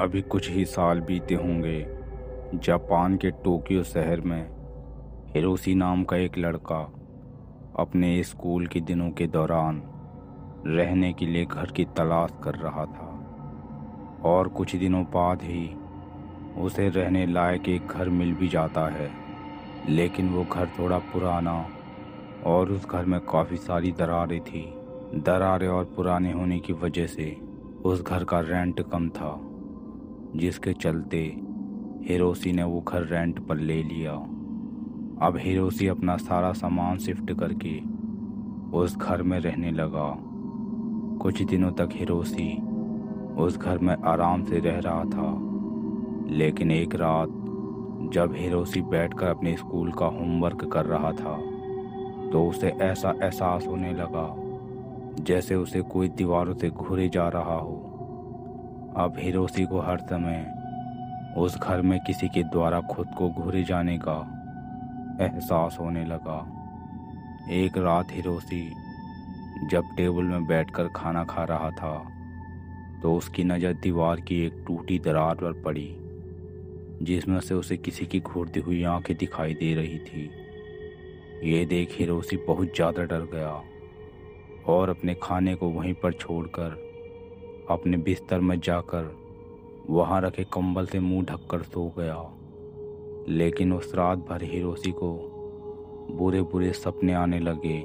अभी कुछ ही साल बीते होंगे। जापान के टोक्यो शहर में हिरोशी नाम का एक लड़का अपने स्कूल के दिनों के दौरान रहने के लिए घर की तलाश कर रहा था और कुछ दिनों बाद ही उसे रहने लायक एक घर मिल भी जाता है। लेकिन वो घर थोड़ा पुराना और उस घर में काफ़ी सारी दरारें थी। दरारें और पुराने होने की वजह से उस घर का रेंट कम था, जिसके चलते हिरोशी ने वो घर रेंट पर ले लिया। अब हिरोशी अपना सारा सामान शिफ्ट करके उस घर में रहने लगा। कुछ दिनों तक हिरोशी उस घर में आराम से रह रहा था, लेकिन एक रात जब हिरोशी बैठकर अपने स्कूल का होमवर्क कर रहा था तो उसे ऐसा एहसास होने लगा जैसे उसे कोई दीवारों से घूरे जा रहा हो। अब हिरोशी को हर समय उस घर में किसी के द्वारा खुद को घूरे जाने का एहसास होने लगा। एक रात हिरोशी जब टेबल में बैठकर खाना खा रहा था तो उसकी नज़र दीवार की एक टूटी दरार पर पड़ी, जिसमें से उसे किसी की घूरती हुई आंखें दिखाई दे रही थी। ये देख हिरोशी बहुत ज़्यादा डर गया और अपने खाने को वहीं पर छोड़कर अपने बिस्तर में जाकर वहाँ रखे कंबल से मुंह ढककर सो गया। लेकिन उस रात भर हिरोशी को बुरे बुरे सपने आने लगे,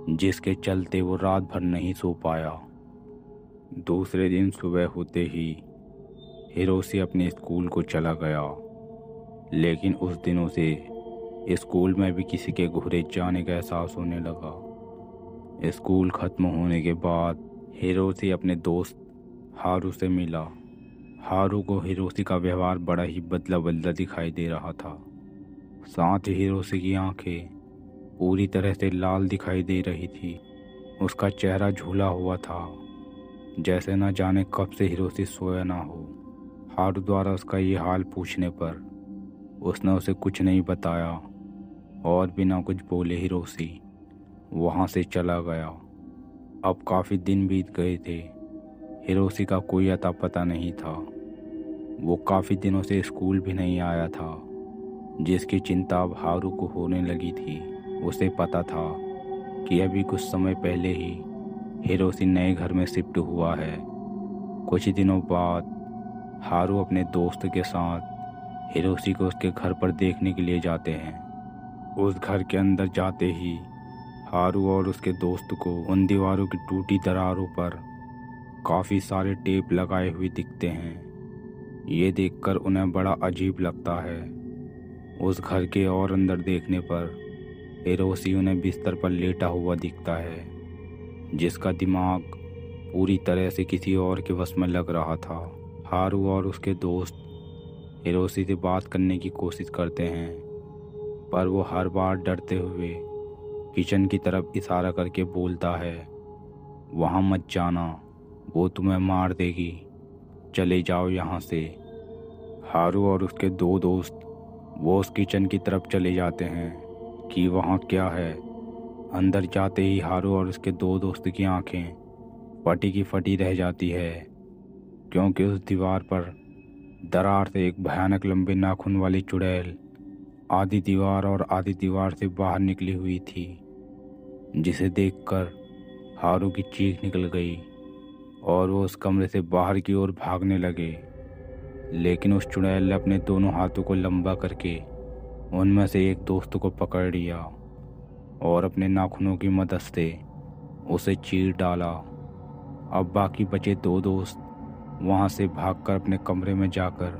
जिसके चलते वो रात भर नहीं सो पाया। दूसरे दिन सुबह होते ही हिरोशी अपने स्कूल को चला गया, लेकिन उस दिनों से स्कूल में भी किसी के घूरे जाने का एहसास होने लगा। स्कूल खत्म होने के बाद हिरोशी अपने दोस्त हारू से मिला। हारू को हिरोशी का व्यवहार बड़ा ही बदला बदला दिखाई दे रहा था। साथ ही हिरोशी की आंखें पूरी तरह से लाल दिखाई दे रही थी। उसका चेहरा झूला हुआ था, जैसे न जाने कब से हिरोशी सोया ना हो। हारू द्वारा उसका ये हाल पूछने पर उसने उसे कुछ नहीं बताया और बिना कुछ बोले हिरोशी वहाँ से चला गया। अब काफ़ी दिन बीत गए थे। हिरोशी का कोई अता पता नहीं था। वो काफ़ी दिनों से स्कूल भी नहीं आया था, जिसकी चिंता अब हारू को होने लगी थी। उसे पता था कि अभी कुछ समय पहले ही हिरोशी नए घर में शिफ्ट हुआ है। कुछ दिनों बाद हारू अपने दोस्त के साथ हिरोशी को उसके घर पर देखने के लिए जाते हैं। उस घर के अंदर जाते ही हारू और उसके दोस्त को उन दीवारों की टूटी दरारों पर काफ़ी सारे टेप लगाए हुए दिखते हैं। ये देखकर उन्हें बड़ा अजीब लगता है। उस घर के और अंदर देखने पर हिरोशी उन्हें बिस्तर पर लेटा हुआ दिखता है, जिसका दिमाग पूरी तरह से किसी और के वश में लग रहा था। हारू और उसके दोस्त हिरोशी से बात करने की कोशिश करते हैं, पर वो हर बार डरते हुए किचन की तरफ इशारा करके बोलता है, वहाँ मत जाना, वो तुम्हें मार देगी, चले जाओ यहाँ से। हारू और उसके दो दोस्त वो उस किचन की तरफ चले जाते हैं कि वहाँ क्या है। अंदर जाते ही हारू और उसके दो दोस्त की आंखें फटी की फटी रह जाती है, क्योंकि उस दीवार पर दरार से एक भयानक लंबे नाखून वाली चुड़ैल आधी दीवार और आधी दीवार से बाहर निकली हुई थी, जिसे देखकर हारू की चीख निकल गई और वो उस कमरे से बाहर की ओर भागने लगे। लेकिन उस चुड़ैल ने अपने दोनों हाथों को लंबा करके उनमें से एक दोस्त को पकड़ लिया और अपने नाखूनों की मदद से उसे चीर डाला। अब बाकी बचे दो दोस्त वहाँ से भागकर अपने कमरे में जाकर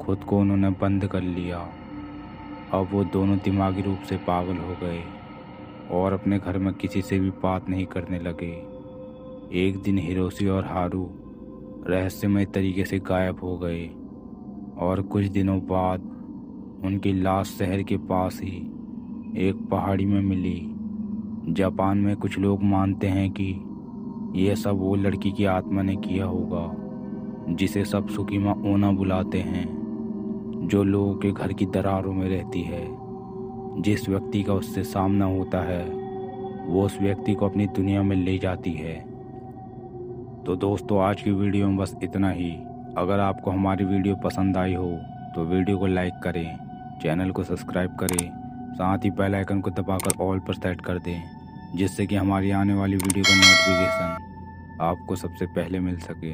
खुद को उन्होंने बंद कर लिया। अब वो दोनों दिमागी रूप से पागल हो गए और अपने घर में किसी से भी बात नहीं करने लगे। एक दिन हिरोशी और हारू रहस्यमय तरीके से गायब हो गए और कुछ दिनों बाद उनकी लाश शहर के पास ही एक पहाड़ी में मिली। जापान में कुछ लोग मानते हैं कि यह सब वो लड़की की आत्मा ने किया होगा, जिसे सब सुकीमा ओना बुलाते हैं, जो लोगों के घर की दरारों में रहती है। जिस व्यक्ति का उससे सामना होता है वो उस व्यक्ति को अपनी दुनिया में ले जाती है। तो दोस्तों, आज की वीडियो में बस इतना ही। अगर आपको हमारी वीडियो पसंद आई हो तो वीडियो को लाइक करें, चैनल को सब्सक्राइब करें, साथ ही बेल आइकन को दबाकर ऑल पर सेट कर दें, जिससे कि हमारी आने वाली वीडियो का नोटिफिकेशन आपको सबसे पहले मिल सके।